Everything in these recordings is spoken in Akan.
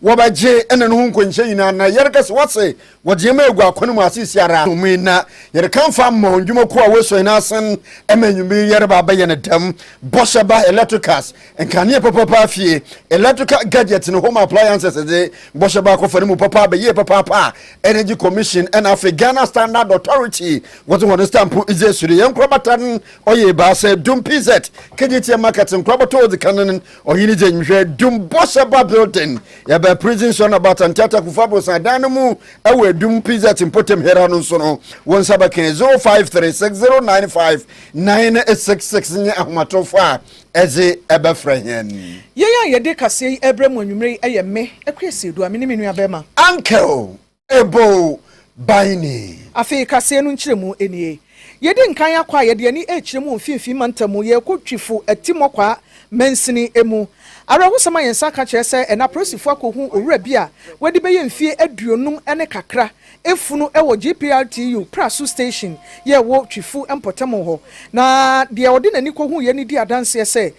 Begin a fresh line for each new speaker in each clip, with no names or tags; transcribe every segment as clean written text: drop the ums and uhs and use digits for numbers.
wabaje ene no nkonche ina na yerkas wase wajema egu akono mu asisi ara mu na yerkan fa ma ndwuma ko a weso ina asen emanyumi yerba ba ye ne dam boshaba electricals enkane papa afie electrical gadget no home appliances de boshaba ko fani mu papa ba ye papa energy commission and Ghana standard authority what one stamp is a suri yankrobatan oye ba se dum pz kgt market nkrobato the canon or yini je dum boshaba building ya ba prison son about antata kufabo sadanu mu ewe dum pz impotem hera no so no won sabake 0536095966 nya ahmatofa eze ebefrehen
ye de kase ebrem onwumre eye me ekwesi do amene menu abema
uncle ebo baini
afi kase no nkyeremu enie yedi nkan akwa yede ani ekyeremu mfimfi mantamu ye kotwifo atimokwa mansini emu arawusama yensa ka kyerese ena prosifo akohu owura bia wadi beye mfie aduonum ene kakra efunu ewo GPRTU prasu station ye wo twifu empotemo ho na de odi nani kohu ye ni di adanse se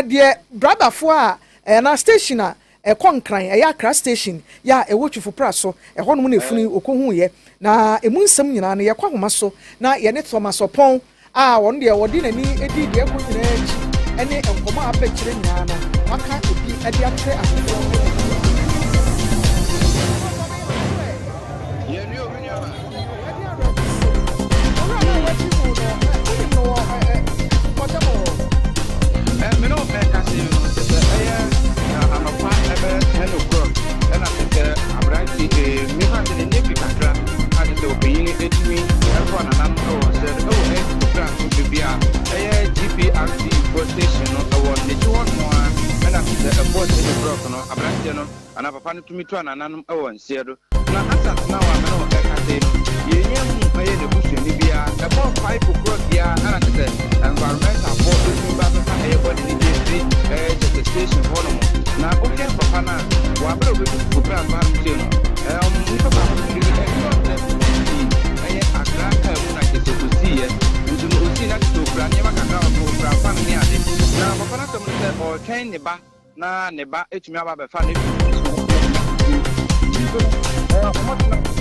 de brabafo a na station a ekonkran ya kra station ya ewo twifu praso ehonum na efunu okohu ye na emu nsem nyina na ye kwahoma so na ye ne Thomas Opon a won de odi nani edi de ko nyina echi ene enkomo apekire nyina no aka obi edi atre afo
ana papa no tumi to ananam e won siedo na asat na wa me no e ka te no ye nya mu aye ne busu ni bia e bo 5 o'clock bia ana te environmental board tumi ba ba aye body ni je just station ho no na o ke papa na wa bro be ku pra ma no se no ni papa no ni e aye akra ka mu na ke to si ye ndu no si na to pra ni ma ka ka ko pra fa ni ade na papa na to mo se o train ni ba na ne ba etumi aba be fa ne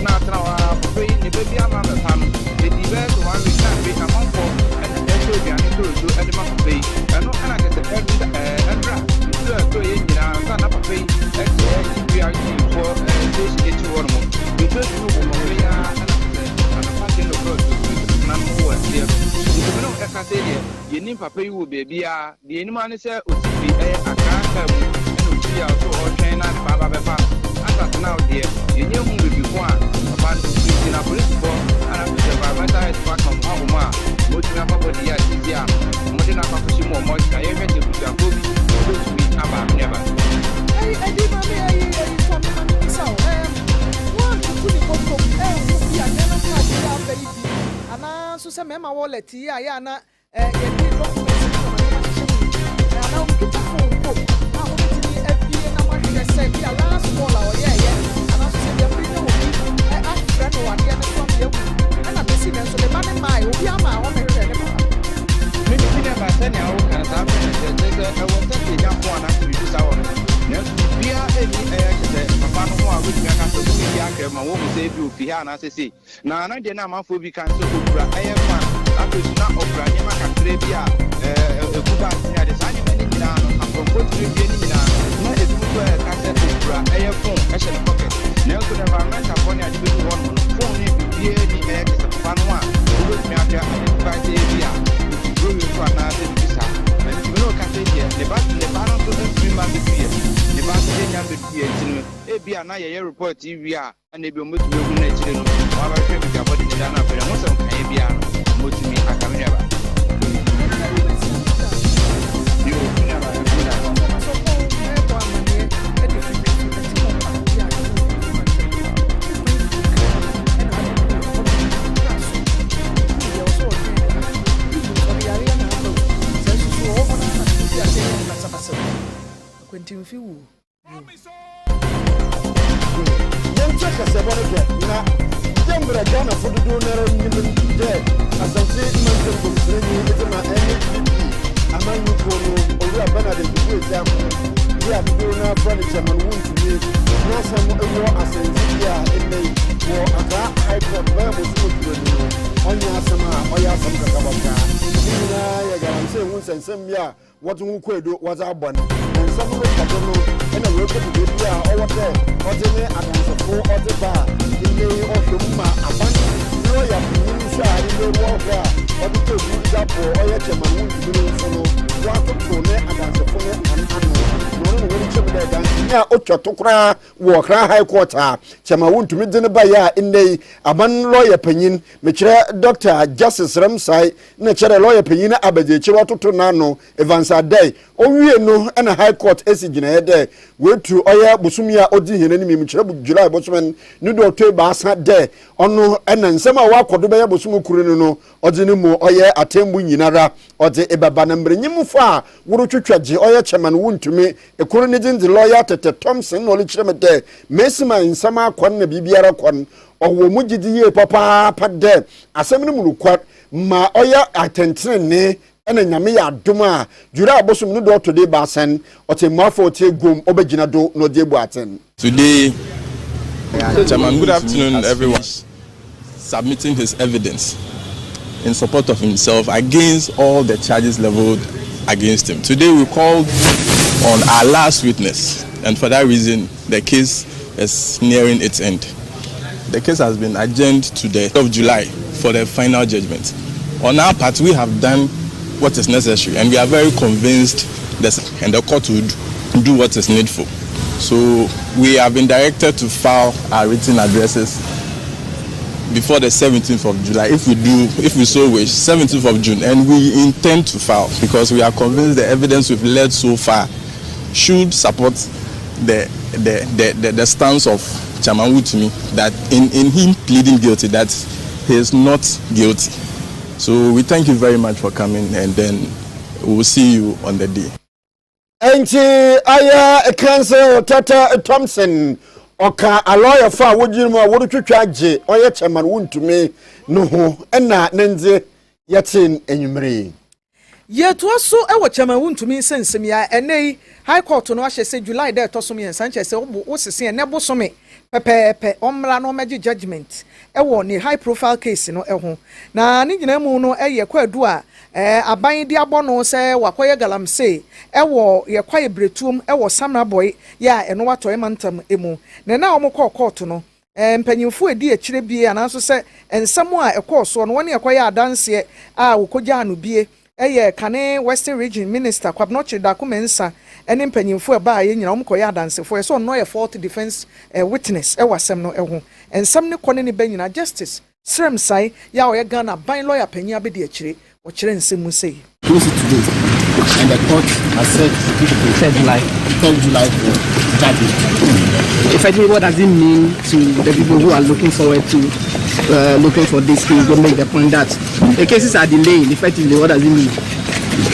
na trawa pe ne be bia ma be fa no de di be to one week na be among for and so bia ni to do e de ma pe no ana ke se endra to ye nyina na na pa pe e bia ni for this it one mo we just do mo ya ana pa ke no pro na mo wa dia no e ka se dia ye ni papa yi wo be bia de ni ma ne se osibi akaka mu eno tia so o twen na baba be fa anta na o de ye nye mu bi ko a papa no ti na police bo ana be se baba ta es pa kom ha mo a mo ti na papa dia ti dia mo ti na papa shi mo ka ye me te buta ko bi o ti mi aba ne ba
ai di ma me ai ko mi sa o one to ni ko ko mo ya na na ka di ya be di ana so se me ma wallet ya ya na ye di document na na o ki ta ko ko na o ti ni FBA na ma de se bi ala small o ye ana so se de bi no bi a friend o ade na so ye ana be si na so le ma ne mai o bi ama o me re ne ba
me ni na ba se na o kan sa be se e wo se ti ja ko na ti bi sa o ne bia e ni se papa no ho a we ti ka so bi ya ke ma wo mo se bi o fi ha na se na na de na ma fo bi kan so okura e fa apesu na okura ni ma ka tre bia ekuba nya de sa ni me ni na no akonko tre bia ni na na edu ko e ka se okura e ye phone e se pocket na o to the environmental phone ade bi ho no phone ni bia ni e ke se papa no a o do mi aka identify se bia bro you for na de bi sa na ti no ka se bia le ba no to the free man bi bia le ba se nya be bia ti no e bia na ye report TV a na bi o mo tu me hu na chire no wa ba hwe bi ka body ni da na pe mo se kan ye bia no mo tu mi aka me ba
Quentin Fiu.
Yan chaka sabara ke na jambra Ghana for the donor in the dead as I say man to constrain it ma NPP amanyu ko no owura bana de do example ya do na furniture man won to nsɛnsɛm bi a wɔde ho kɔedo wɔdze abɔ no nsɛm no kɔdo no ɛna wɔkɔdu baabi a ɔwɔ dɛ ɔde ne adansefo ɔde ba a ɛnɛ ɔhwɛ mu ma abante ne ɔyɛ panyin nso a ɛnɛ wɔhwɛ a ɔde kɔ ewu dapɔ ɔyɛ kyɛman wo ntumi no nso no wɔatoto ne adansefo ne ano na ɔno ne wɔde kyɛm dɛ danseni a ɔtwa to koraa wɔ Accra High Court a kyɛman wo ntumi de ne ba yɛ a ɛnɛ aban lɔyɛ panyin mekyerɛ Dr. Justice Ramsai na kyerɛ lɔyɛ panyin abagyekyɛ wɔtoto n'ano Evans Adai owie no ɛna High Court esi gyinaeɛ dɛ wetu ɔyɛ bosumi a odi hene ne mekyerɛ July bosomen ne do ɔtɔ baasa dɛ ɔno ɛna nsɛm a wakɔdo bɛyɛ bosumu kuru no ɔde ne mu ɔyɛ atembu nyinara ɔde ebaba na mberenyimfo a worotwetwa gye ɔyɛ chairman wuntumi ekuru ne din de lawyer Tete Thompson no lekyerɛ me dɛ mesima nsɛm akɔn na bibiara kɔn ɔwɔ mu gidi ye papa dɛ asɛm ne mu rukwa ma ɔyɛ atɛntrene ɛna nyame yɛ adom a jura abosom no do ɔtɔ de baasen ɔte muafo ɔte gom ɔbɛgyina do no de bu aten.
Today, Chairman, good afternoon, everyone. Submitting his evidence in support of himself against all the charges leveled against him. Today, we called on our last witness, and for that reason, the case is nearing its end. The case has been adjourned to the 3rd of July for the final judgment. On our part, we have done what is necessary, and we are very convinced that and the court would do what is needful. So we have been directed to file our written addresses before the 17th of July, if we so wish, 17th of June, and we intend to file because we are convinced the evidence we've led so far should support the stance of Chairman Wutumi that in him pleading guilty that he is not guilty. So we thank you very much for coming, and then we will see you on the day.
Enti aya Counsel Tete Thompson oka a lawyer fa wodwin mu a wodotwetwa gye oye chairman wuntumi no ho na nenze yetin enyumre
yeto so e wo chairman wuntumi nsensem ya enei High Court no ahye se July de to so me nsanche se wo sese ene bosome pepepe omra no meji judgment e wo ni high profile case no e ho na ne nyina mu no e ye kwadu a aban di abono se wakoye galamse e wo ye kwaye bretum e wo Samra boy ya eno wato emantam emu na omukọ court no mpanyimfo edi akire bie ananso se ensam a ekọso no woni ekoye adanse a wokogya no bie eye kane Western Region Minister Kwabnochi Dakumensa ene mpanyimfo eba ye nyina omkoye adansefo e so no ye fourth defense witness e wasem no eho ensam ne kone ne banyina Justice Srem Sai ya oye Ghana ban lawyer panyin abedi akire o kire nsem sei
close it today and the court has said to keep it 3rd July for judgment. Effectively, what does it mean to the people who are looking forward to looking for this case? They make the point that the cases are delayed. Effectively, what does it mean?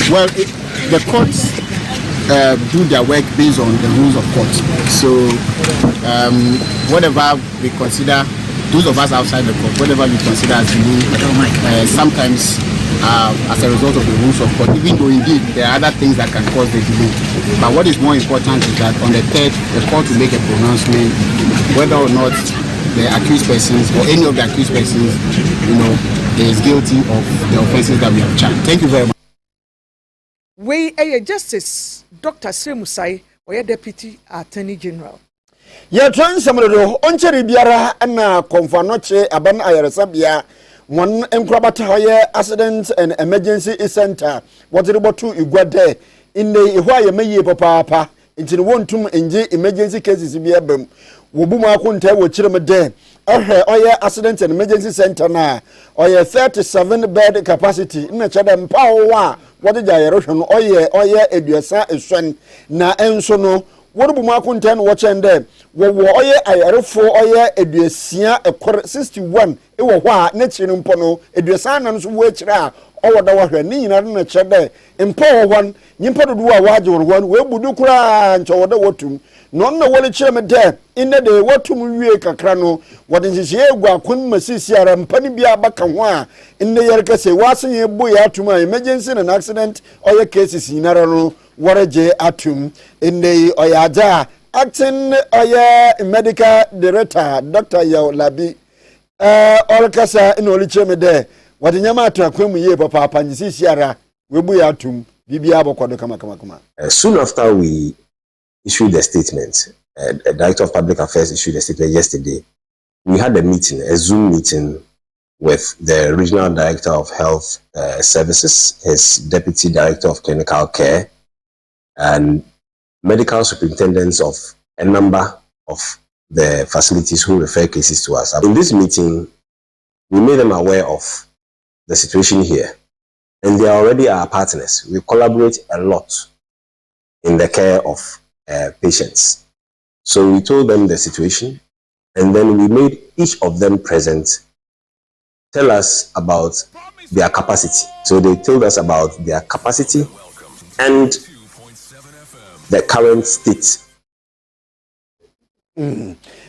Well, the courts do their work based on the rules of court. So whatever we consider, those of us outside the court, whatever we consider as delay, sometimes as a result of the rules of court, even though indeed there are other things that can cause the delay. But what is more important is that on the 3rd, the court will make a pronouncement whether or not the accused persons or any of the accused persons, is guilty of the offenses that we have charged. Thank you very much.
We a Justice Dr. Sremusai or Deputy Attorney General.
Ye twan samredo oncheri biara na konfanoche aban ayaresabia one enkrabata hoye accident and emergency center what ribotu igwade in the ihwa meye papa nti wontum enje emergency cases bi abam wobu ma akonta wo kirem de oye accident and emergency center na oye 37 bed capacity na chede mpawo a wode jayero hwe no oye eduasa eswan na enso no worubu mu akonta no wo chende wo oye ayarefo oye eduasia ekor 61 e wo ho a na chiri mpo no eduasa na so wo akira a owoda wo hwe ni nyina na chede mpo wo hon nyimpa dodo a waje wo hon we budu kura ncho woda wotum no na wole chire me de ine de wotum wie kakra no wode nhihye egu akon masisi ara mpani bia baka ho a ine yerka se wasen ye bo ya atum a emergency and accident oye cases nyinara no waraje atum ine oyaja acting medical director Dr. Yao Labi Olkasa in Olicheme de what nyama to akwemu ye papa nyisi siara webu ya atum bibia bokodo kama.
Soon after we issued the statement, the Director of Public Affairs issued a statement yesterday. We had a Zoom meeting with the Regional Director of Health Services, his Deputy Director of Clinical Care, and medical superintendents of a number of the facilities who refer cases to us. In this meeting, we made them aware of the situation here, and they are already our partners. We collaborate a lot in the care of patients. So we told them the situation, and then we made each of them present tell us about their capacity. So they told us about their capacity and the current state.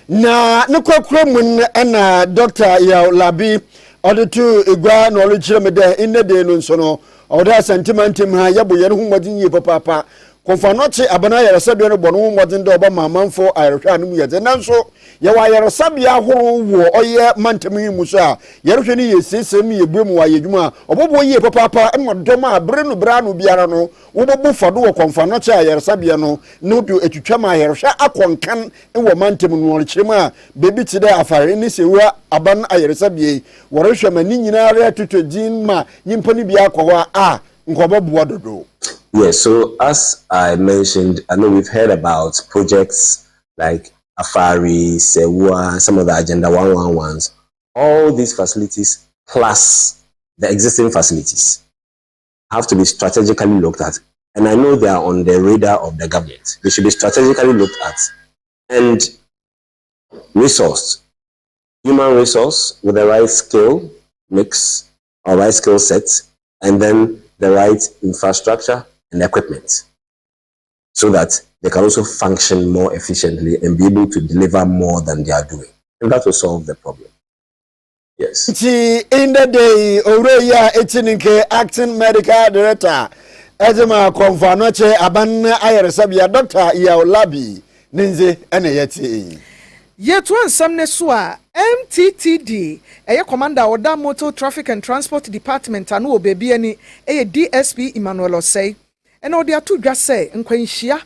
Na nukwakura mun ana Dr. Yaw Labi odetu igwa na oluchire me de inne de no nso no oda sentimentum ha yabo yere hu modin yi papa konfanoche abana yere sabe no bono modin de oba mamanfo ayerhwa anu yeze nanso ye wa yere sabe ahoro wo oye mantem yi muso a yerhwe ni yesesem ye buemu wa yedwuma obobo yi papa emodom a brenu branu biara no wobobu fado wo konfanoche ayere sabe no no do etwetwa ma ayerhwa akonkan wo mantem no oluchire a bebi tide afare ni sewa aban ayere sabe worhwe mani nyina re tutodin ma nyimpani bia akwa a nkobobo dodo.
Yes, so as I mentioned, I know we've heard about projects like Afari, Sewa, some of the Agenda 111s. All these facilities plus the existing facilities have to be strategically looked at. And I know they are on the radar of the government. They should be strategically looked at and resourced. Human resource with the right skill mix or right skill sets, and then the right infrastructure and equipment, so that they can also function more efficiently and be able to deliver more than they are doing. And that will solve the problem. Yes.
In the day, Aurelia Etininke, acting medical director, Ezema Konfanoche, Aban Ayresabia, Dr. Yaw Labi, Ninze, Eneyeti.
Yet one Samnesua, MTTD, a commander of the Motor Traffic and Transport Department, and no baby any a DSP Emmanuel say. And all there two just say, Nquenchia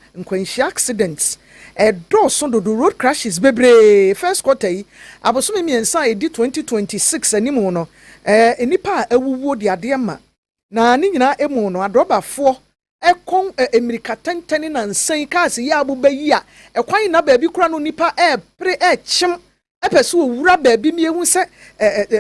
accidents. A door soon do road crashes, baby. First quarter, I was swimming inside D 2026 animono. Nipa a wood ya diama. Na nina emono, a drop of 4. A con America 10 and Saint Cassie Yabu Beya. A quine na baby crano nipa pre chim. A pursue baby me who say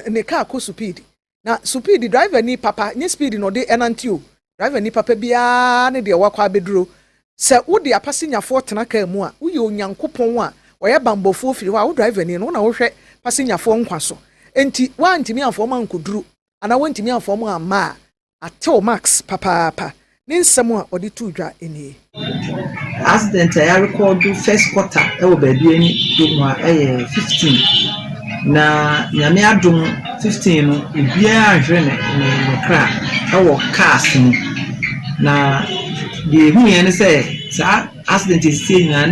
ne car co supidi. Na supidi driver ni papa, ni speedy no de enantiu. Driver ni papa bia ne de wakwa beduro se wo de apasinya fo tena ka mu a wo ye onyankopon a wo ye bambofo firi wa wo driver ni no na wo hwe pasinya fo nkwaso enti wa ntimi afo ma nkoduru ana wo ntimi afo ma ma atel max papa ni nsem a odi tu dwa eni
accident I record first quarter e wo ba bi eni do mu a 15 na nyame adom 15 no ebia ahwe ne kra e wo cars ni na the who yen say accident is saying na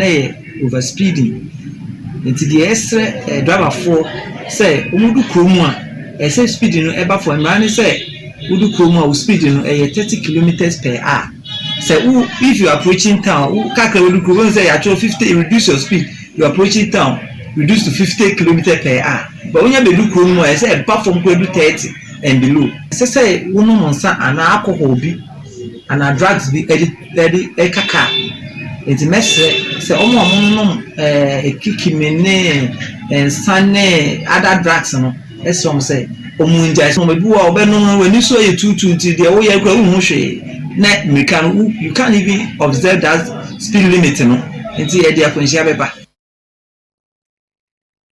over speeding into the extra driver for say umudu kromu a say speeding no eba for man say udu kromu a speeding no 30 kilometers per hour say if you are approaching town kaka udu kromu say you 50 reduce your speed you are approaching town reduce to 50 kilometers per hour but when you be do kromu I say perform go do 30 and below say wono monsa ana alcohol bi ana drugs bi edi kaka enti mesre se omo no ekikimene ensane other drugs no esom say omunja so bi wa obenu wani so ye tutu nti de wo ye kwa hu hwe na you can't even observe that speed limit no enti e de akonhia beba.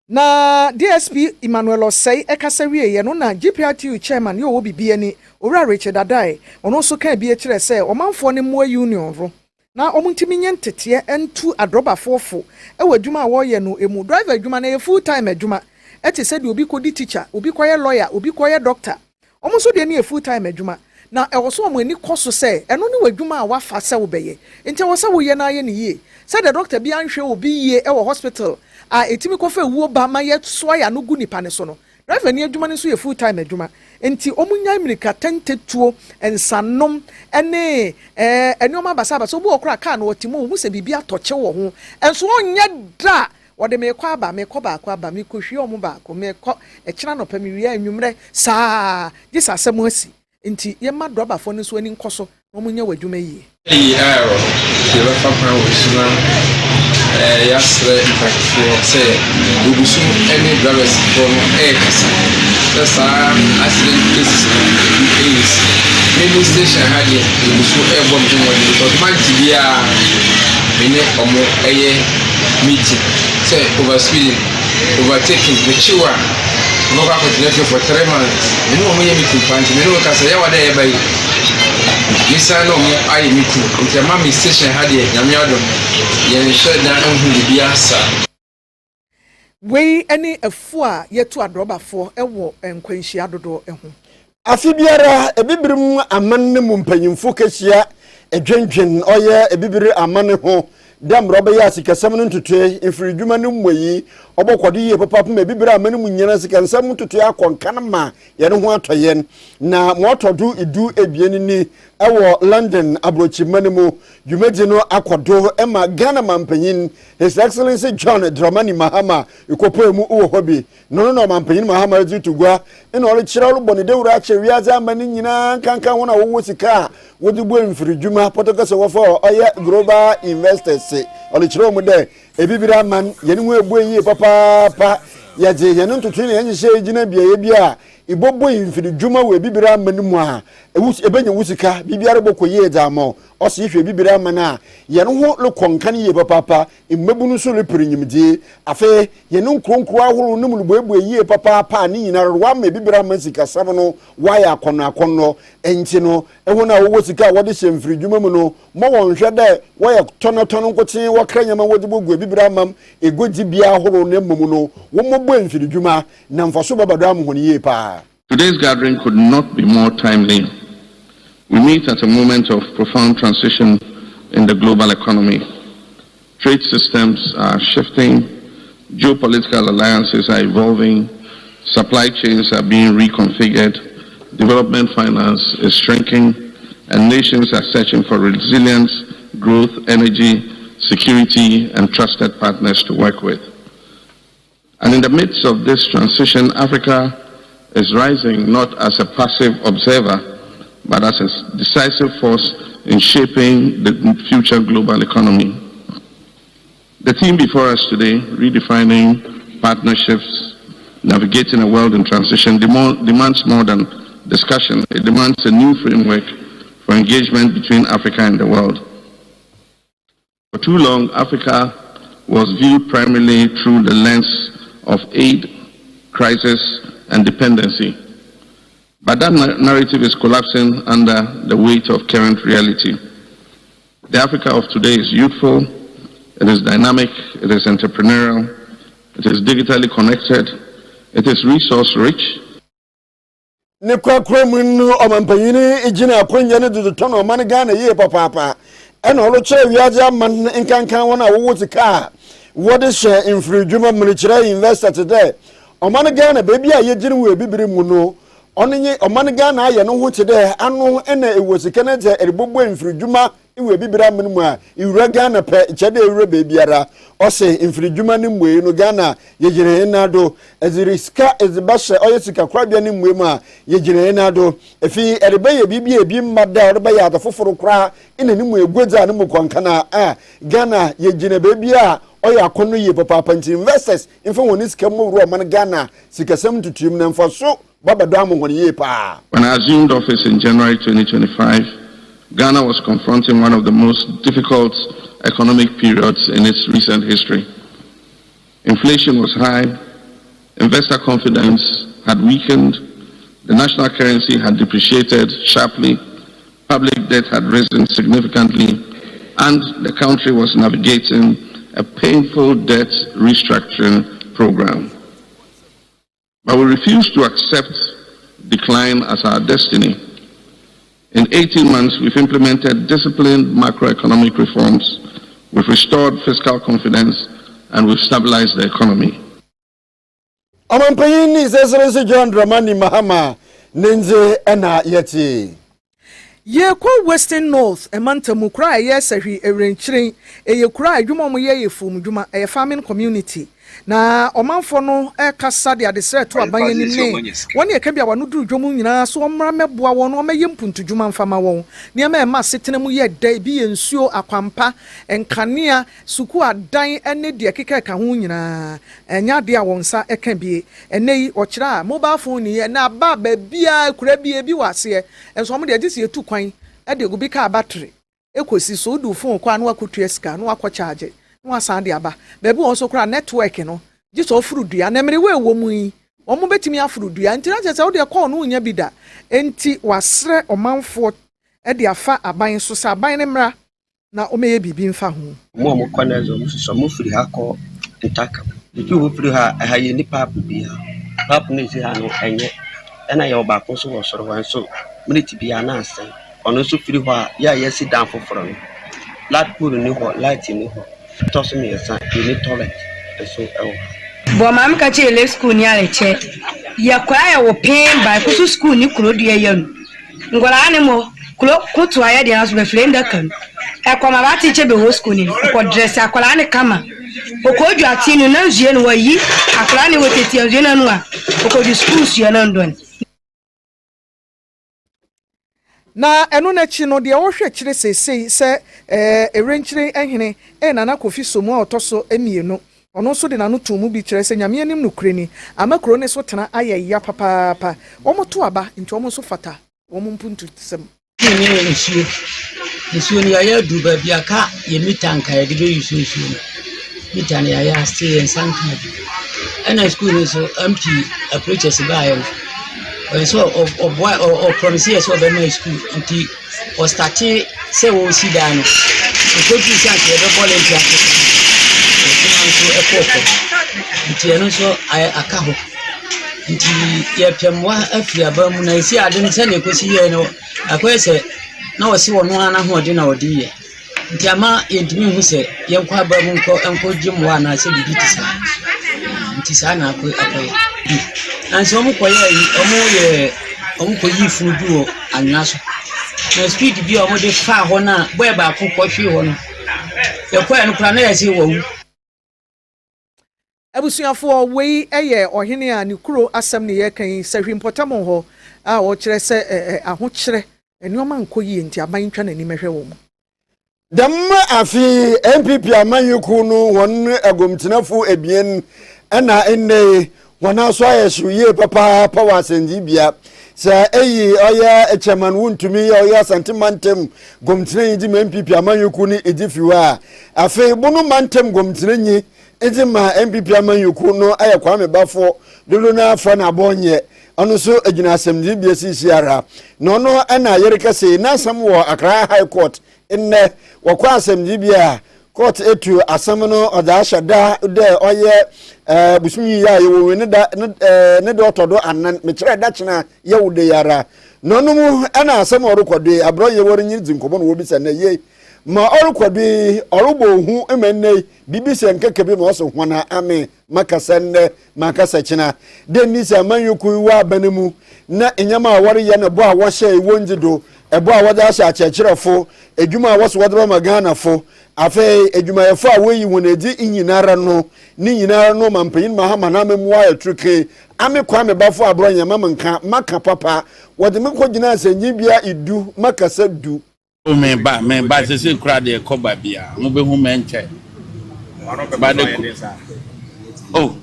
Na DSP Emmanuel Osei ekasawie ye no na GPRTU chairman yo wo bibie ni Owura Richard Adai ono so kan bi ekire se omanfo ne mo union ro na omuntimi nyentete entu adroba fofo e wadwuma wo ye no emu driver adwuma na ye full time adwuma eti se de obi kodi teacher obi koye lawyer obi koye doctor omo so de ne full time adwuma na e wo so omo ani koso se eno ne wadwuma a wafa se wo beye enti wo se wo ye na ye ne ye se the doctor bi anhwe obi ye e wo hospital a etimi kofa wuo ba ma ye soya no gu nipa ne so no driver ni adwuma ne so ye full time adwuma enti omunya mirika tentetuo ensanom ene enoma basaba so bo okra ka na otimo mu se bibia toche wo ho enso onye da wode me kwa aba me ko ba kwa aba me ko hwie omu ba ko me ko ekira no pa me wi anwumre saa gisa asem asi enti ye ma droba fo ne so ani nkoso omunya wadwuma yi
the referral was yesterday, in fact, say, we will soon any drivers from X. That's accident cases. Many station had it, we will soon airborne to one because man to be a minute or more a meeting. Say, over speeding, overtaking the Chiwa. No opportunity for 3 months. You know, we meeting point, you know, because I was there by. Lisa no mo ayi miku nti mama station ha de nyamiado ye nhwe dan ehun biasa
we any afo a yetu adrobafo ewo enkwanhia dodo ehun
afi biara ebibirim amanne mu mpanyimfo kehia edwendwen oye ebibiri amane ho dam roba ya sikasam no ntutue efridwuma no mmoyi obokwado ye papa pema ebibiri amane mu nyana sikasam ntutue akonkan ma ye no ho atoyen na motodu idu ebieni ni ewo London abrochimane mu dwumadi no akodo ema Ghana mampanyin His Excellency John Dramani Mahama ikopo mu wo hobi no mampanyin Mahama ditugwa ena ole kira lo bone dewura ache wiaza amane nyina kankan wona wo sika wodi bo mfiridwuma potokase wofo oye global investors ole kira mu de ebibiri aman yene mu ebu yi papa yaje yene ntutu ne yenhye gina bia ibobo mfiridwuma we bibiri aman mu a ebenya wusika bibiara bokoye damo osi hwe bibiri aman a yene ho lekonkan ye papa immebunu so leprinyimdi afe yene nkronkro ahoro ne mulboebu ye papa ni nyina wa me bibiri aman sika sam no wa ya akono enti no eho na wo sika wode hye mfiridwuma mu no mo won hwe de wo ya tono nkotin wo kranyama wode bogu bibiri aman egoji bia ahoro ne mmumu no wo mobo mfiridwuma na mfaso babado amhoni ye pa.
Today's gathering could not be more timely. We meet at a moment of profound transition in the global economy. Trade systems are shifting, geopolitical alliances are evolving, supply chains are being reconfigured, development finance is shrinking, and nations are searching for resilience, growth, energy, security, and trusted partners to work with. And in the midst of this transition, Africa is rising not as a passive observer, but as a decisive force in shaping the future global economy. The theme before us today, redefining partnerships, navigating a world in transition, demands more than discussion. It demands a new framework for engagement between Africa and the world. For too long, Africa was viewed primarily through the lens of aid, crisis, and dependency. But that narrative is collapsing under the weight of current reality. The Africa of today is youthful, it is dynamic, it is entrepreneurial, it is digitally connected, it is resource rich.
Ne kwa kromunu omampanyini ejina akonya ne dudu no man Ghana ye papa ena olo che wiaja man nkankan wona wo wotika wode hye infridwuma mnichira investor today oman Ghana baby a yegire wo ebibire mu no onye oman Ghana aye no ho today anu ena ewosika na je eribobbo infridwuma iwe ebibire amene mu a iwura Ghana pe chede ewura babiara ose infridwuma ne mwe no Ghana yegire enado eziriska ezibashe oyesika kwabia ne mwe mu a yegire enado efi eribeye bibi ebi mmada eribeye atafoforo kra ina ne mu egwedza ne mu kwankana Ghana yegire babia oya akono ye papa nti investors info woni sika mu wuro man Ghana sikasam tutum na mfaso babado amwoni ye pa.
When I assumed office in January 2025, Ghana was confronting one of the most difficult economic periods in its recent history. Inflation was high, investor confidence had weakened, the national currency had depreciated sharply, public debt had risen significantly, and the country was navigating a painful debt restructuring program. But we refused to accept decline as our destiny. In 18 months, we've implemented disciplined macroeconomic reforms, we've restored fiscal confidence, and we've stabilized the economy.
Omampanyini His Excellency John Dramani Mahama ninze ena yeti
ye ko Western North emantamu kura ye sahwi erenchire ye kura adwuma mo ye yefum dwuma farming community na omanfo no kasa de adesere to aban nim ne woni e ka bia wano duru dwom nyina so omra meboa won o meye mpuntu dwuma mfama won ne ma ema setene mu ye da bi ye nsuo akwampa enkanea suku adan ene de keka ka ho nyina enya de a won sa eka bie enei okira mobile phone ni na ba bia kura bie bi wase enso mo de agisi etu kwan e de go bi ka battery ekosi so du phone kwa no akotu eska no akọ charge no asande aba bebi won so kra network no jiso ofurudua na mere we wo mu yi omo betimi afurudua nti na chese wo de call no nya bida enti wasre omanfo e de afa aban so sa aban ne mra na o meye bibi mfa ho
mo kwanezo so mo firi ha ko ntaka nti wo firi ha ye ni pap bia pap ne si ha no enye ena ye oba ko so wo soro wan so minute bia na asen ono so firi ho ya ye si dan foforo no light pole ni ho light ni ho toss me yesa ni toilet so
bo mam ka che le school ni ale che ya kwa ya wo pin ba ko school ni kuro de yanu ngola ane mo kuro kutu aya de aso be flenda kan e kwa ma ba ti che be ho school ni ko dress akola ane kama o ko ju ati ni na nzie no wayi akola ni woteti nzie na no a o ko ju school su ya na ndon
na eno na chi no de wo hwe kire sesei se erenchire ehene nana kofi somu a otoso emienu ono so de nanu tomu bi kire se nyame anim no kureni amakro ne so tena ayaya papa omoto aba nti omo so fata omo mpuntu sem
ni nsuo ni aya du ba bia ka ye mitanka ye de be yusu mitan ya ya stay en sanka ana school ni so empty approaches ba ya so of promise so be my school until o start say wo si da no so do chance e be volunteer so ekoko until no so aka ho until ye pemwa afri aba mu na si ade nse na ekosi ye no akwese na wo si wo no ana ho de na odi ye until ama yentimi hu se ye nkwa aba mu enko gimwa na se bibi tisa until sa na akoy and so omo koyi fudu o annaso na speed bi omo de fa ho na boy ba ko hwe ho no ye kwa no kra na ye se wo
abusuafo wei eye ohene a ne kuro asem ne ye kan sahwi mpotamo ho a wo kire se aho kire enioma nkoyi enti aban twa na ni mehwe wo mu
damma afi MPP amanyuku no won agomtenafo ebien ana enne wana so ayesu ye papa wasenji bia sa eyi oya chairman wuntumi oya santimantem gomtene yidi MPP amanyuku ni edifiwa afi bunu mantem gomtene nyi edima MPP amanyuku no aye kwame bafo dolo na afa na bonye ono so agina assemblée bia sisiara no no ana yereka se na asam wo Accra High Court enne wakwa assemblée bia court etu asam no oda shada de oye busumi ya yewo ne do otodo anan me kire da chena yewude yara no no mu ana asam orukwade abro yewori nyidzi nkobo no wo bisa na ye ma orukwade orubo hu emenne bibisa nkeke bi ma oso hwana ame makasande makasa chena de nisa manyuku wa banemu na enyama awori ya na bo a wo hye wonjido ebo a wada asha achechirefo edwuma a woso wadaba magana fo afi edwuma yefo a woyi wonedi inyinara no ni nyinara no mampanyin mahama na memwa ya truke ame kwa me bafo abronya mamanka maka papa wode me kogina asanyi bia idu makasa du
o me ba se kura de koba bia mo be hu menche ba de oh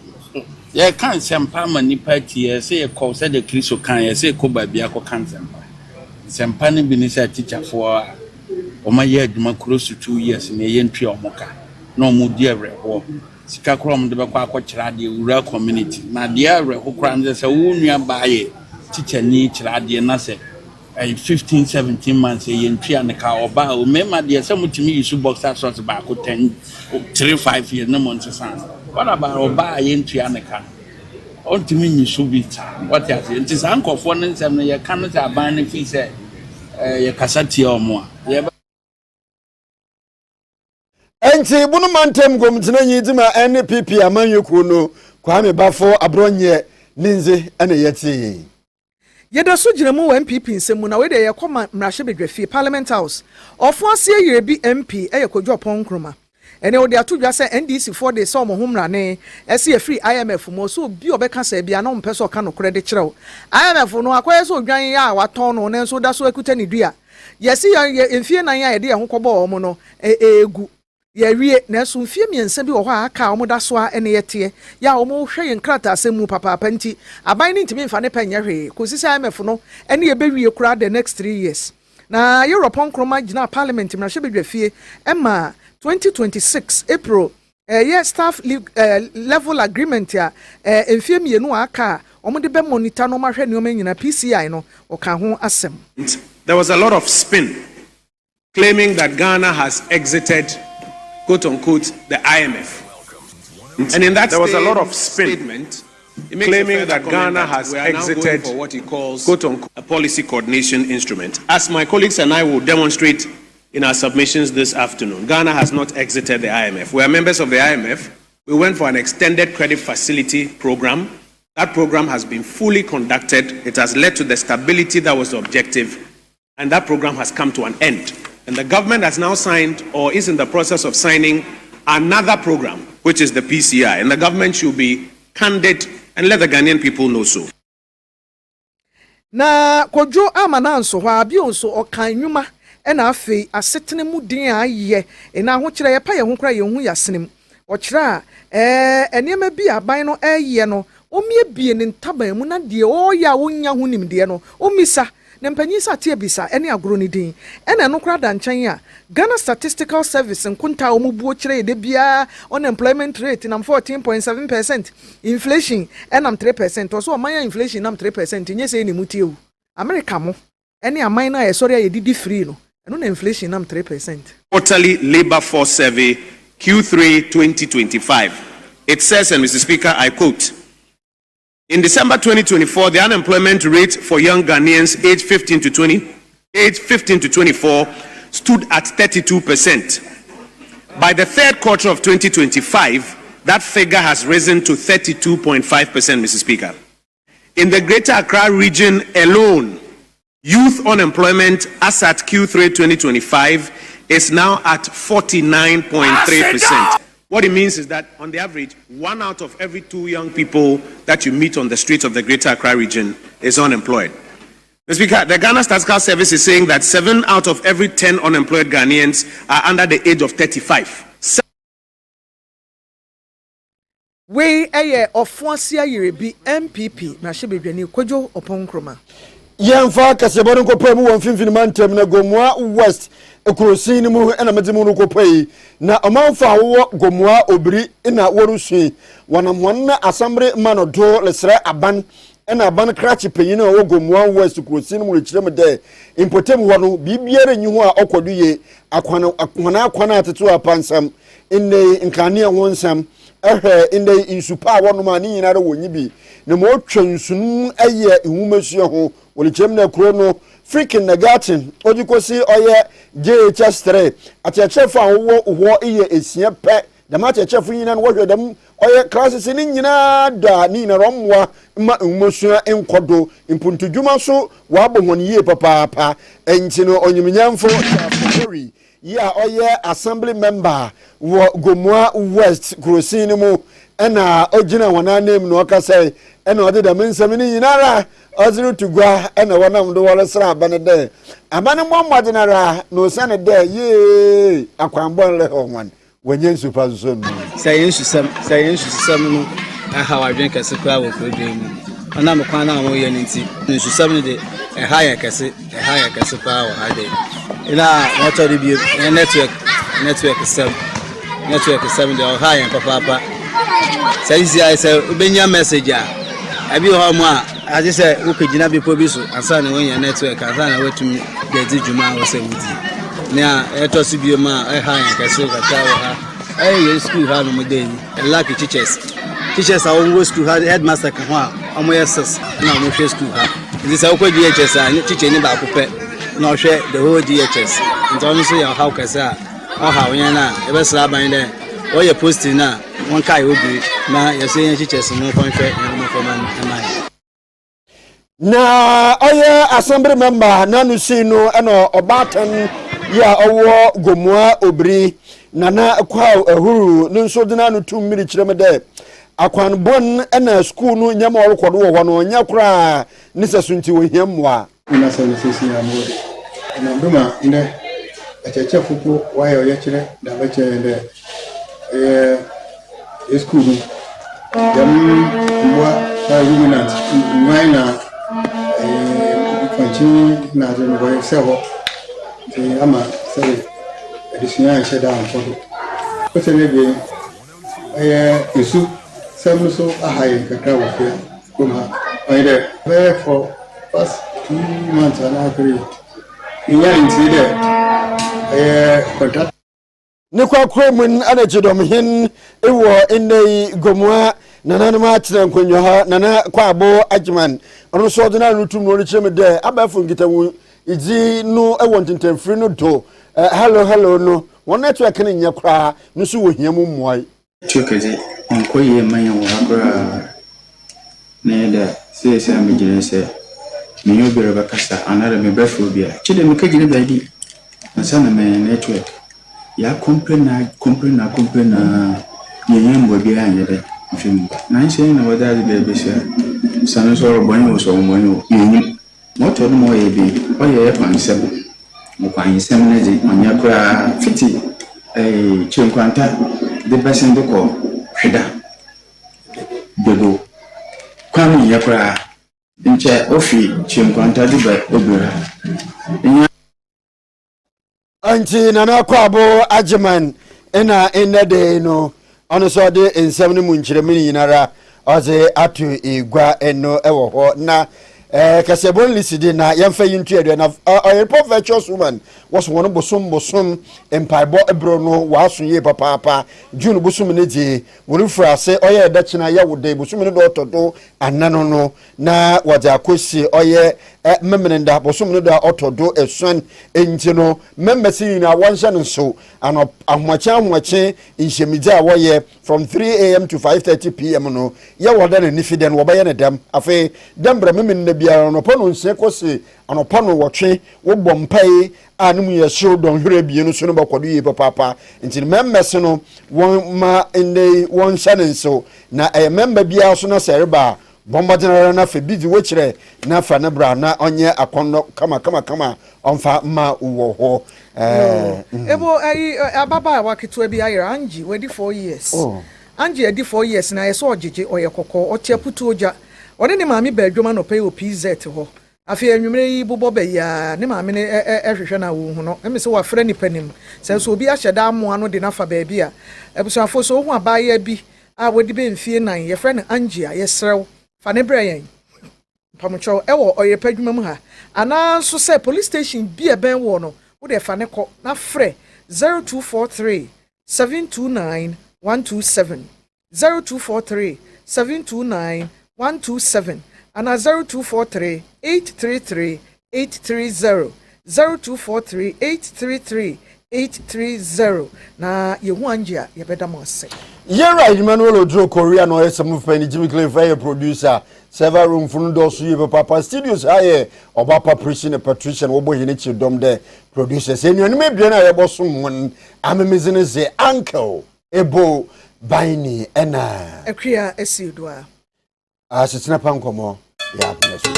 ye kan sempa mani party ye se ko se de kristo kan ye se koba bia ko kan sempa ne bi ni se teacher for o ma ye aduma close to 2 years ne ye ntwe omoka na omo di ereho sika krom de be kwa akọkira de ura community na de ereho kra nze se wo nua baaye teacher ni kira de na se 15 17 months ye ntwe anka oba o mema de se mutimi isu boxer shorts ba ko 10 3 5 years no months san what about oba ye ntwe anka ontimi nyisu bi ta what ya say nti san kofo ne nsem ne ye kan se aban ne fi se ye kasati omo a
enti bunu mantem gomtena yidima NPP amanyuku no kwame bafo abronye ninze ene yeti
Yeda so gyina mu MPP nsemu na we de yakoma mrahye bedwafi Parliament House. Ofo ase yire bi MP Kodwo Ponkroma. Ene wo de atodwa se NDC for de so mo homra ne ese free IMF mo so bi obeka se bia na mpɛ so ka no kore de kyerɛw. IMF no akoye so dwan ya waton no ne so da so akuta ne dua. Yesi ya emfie nan ya de ho kɔbɔ omo no egu. Ye wie na so mfie miensa bi wo hɔ aka omo da so a ene yete ya omo hwɛ yen krata asemu papa panti aban ni ntimi mfa ne panya hwe kosi se IMF no ene ye bewie kura the next 3 years. Na European Kroma gina parliament mrahye bedwafie ema 2026 April staff level agreement ya emfie mienu aka omo de be monitor no mahwe ne omanyina PCI no oka ho asem.
There was a lot of spin claiming that Ghana has exited, quote unquote, the IMF. And in that there was a lot of statement claiming that Ghana has exited for what he calls, quote unquote, a policy coordination instrument. As my colleagues and I will demonstrate in our submissions this afternoon, Ghana has not exited the IMF. We are members of the IMF. We went for an extended credit facility program. That program has been fully conducted. It has led to the stability that was the objective, and that program has come to an end. And the government has now signed or is in the process of signing another program, which is the PCI. And the government should be candid and let the Ghanaian people know so.
Na Kodwo amananso hwa bi onso okan nwuma ena afei asetene mu din aye ena ho kire ye pa ye ho kra ye hu yasenem o kire enema bi aban no eye no omie bie ne ntaban mu na de o ya wonya ho nimde no omisa ne mpanyin sa tie bisa ene agoro ne din ena no kra da nkyɛn a Ghana Statistical Service nkunta omubuo kire de bia unemployment rate nam 14.7%, inflation enam 3%, so manya inflation nam 3%, nye se ni mutiewu America mo ene aman na yesori ayedidi free no eno na inflation nam 3%.
Quarterly labor force survey Q3 2025. It says, and Mr. Speaker, I quote, in December 2024, the unemployment rate for young Ghanaians aged 15 to 24 stood at 32%. By the third quarter of 2025, that figure has risen to 32.5%, Mr. Speaker. In the Greater Accra region alone, youth unemployment as at Q3 2025 is now at 49.3%. What it means is that, on the average, 1 out of every 2 young people that you meet on the streets of the Greater Accra region is unemployed. Mr. Speaker, the Ghana Statistical Service is saying that 7 out of every 10 unemployed Ghanaians are under the age of 35.
We ofuasia yerebi MPP na shebedwani Kodwo Ponkroma.
Yemfa kasebon ko pemu won finfin mantem na Gomua West ekrosin mu ena medimu no ko pai na amanfa wo Gomua obiri ina worusu wanamwan na asambre manodo lesre aban ena aban krachi panyin na wo Gomua West ekrosin mu rekirem de impotem wo no bibiere nyi ho a okoduye akwana atetu apansam ine nkane wonsam inde insupa wonuma ni nyina re wonyibi na mo twensunu aye ihumasuo ho wolichem na kro no freaking negatin ojikosi oye JHS3 atechefo anwo wo iye esia pe da ma atechefo nyina no wohwedam oye classes ni nyina da ni na romwa ma ihumasuo enkodo impuntudwuma so wabo honiye papa enchi no onyimnyamfo February ya oye assembly member wo Gomua West Krosin mu ena ogina wana name no okasai ena ode da mensam ni yinara ozuru tugwa ena wonam do wala sra banede amane momodinara no sane de ye akwambon le honwan wenye super so no
sayensu sam no aha wadwen kase kwa wo kodwen mu ana me kwana wo ye nti nsu sam ne de higher kase pa wo hade ina motor de bi network sam de higher papa sai say ubenya message abi ho mu a ade say ukegina bi po bi so ansa na won network ansa na wetum gedi juma wo say wudi na etosi bi ma higher kase ka ta wo ha ye school ha no mo dey lack teachers are always school headmaster kan ho a omo yes na mo hwe school ha this is okwa DHS and teacher ni ba kope na o hwe the whole DHS nti on so ya how kasa o ha onye na e be sra ban de o ye posting na won kai obi na ye say teachers no kon hwe no for man
na oye assembly member nanu si no eno obatan ya owo gomua obri nana kwa ehuru nso dina no tum miri kirem de akwan bon ena school no nyama orokodo wo no nya kura ni sasunti wo hiamwa
ina sisi ya mo na nduma nde acheche fuku wayo yechire da bache nde school yam kwa ruminant ngaina fanchi na je boy sebo ama sai additional sheda on photo ko se ne be isu seven so ahai kakra wo fe kuma ayde there for past 2 months and a half iya inti de contact
ne kwa kromun ana jidom hin ewo ene gomwa nana ma tena nkonyo ha nana kwa abo ajman ono so de na lutum no cheme de abafu ngitawu iji no ewo ntentemfiri no do hello no won network ne nya kra no so wo hiamu moai
chukezi onkoye manya wo akra ne da se amejire se minyo bere bakasa anara me befo bia chide me kagire baidi asana me network ya complain na yeyembo bia anyede mfim na nse na wada de bebe se sanu so robonyo wo so monyo yeyim moto no mo ye bi oye kwansem mo kwansem na je anya kura fiti chenkwanta de besen de ko hweda dodo kwani ya kura nche ofi chenkwanta de ba obira
anti nana kwabo ajman ena enede no ono so de ensem ne munchire mini yinara oze atu igwa eno ewo ho na kasebon lisidi na yemfa yintu edo na oyepo virtuous woman was one bosom empaibo ebro no waso ye papa june bosom ne di wori frase oye dachina ya wode bosom ne do otodo anano no na waje akosi oye memenda bosom ne do otodo esuan enti no memesi na wansha nso ano ahwache inhyemija woye from 3 am to 5:30 pm no ya woda ne nifiden wo baye ne dam afi dambra memenda biara no pono nse kosi anopa no wotwe wo bompai anum ye show don hwere bie no so no bakodo ye papa nti memmes no won ma ende won shanen so na member bia so na sereba bomba general na fe bidi wo kire na fa na bra na onye akono kama onfa ma wo ho
ebo ababa waketo bi ayira anji wedi 4 years anji edi 4 years na yeso ojeje oyekoko otiaputu oja one ne maami ba adwuma no pay OPZ ho afi enwumere yi bobo ba ya ne maami ne ehwehwe na wo hu no eme se wa frɛ ni panim se so obi ahyeda amoa no de na fa ba bia ebusuafo so hu abaya bi a wodi be mfie nan ye frɛ no Angie a yesrew fa ne brɛ yɛn pamocho ewo oyepa adwuma mu ha ana so se police station bi e ben wo no wo de fa ne kɔ na frɛ 0243 729 127 0243 729 127 and 0243 833 830 0243 833 830 na yehu Angia yebeda mo ase
yera Emmanuel Odro Korea no esem fani Jimmy Clay fire producer server room funu do so ye papa studios haye obapa prison patrician wo bo hine chi dom de producers enuanu mebia na yebo so mon amemezine ze uncle ebo baini ena
akria esidua
asitina pankomo ya abnesu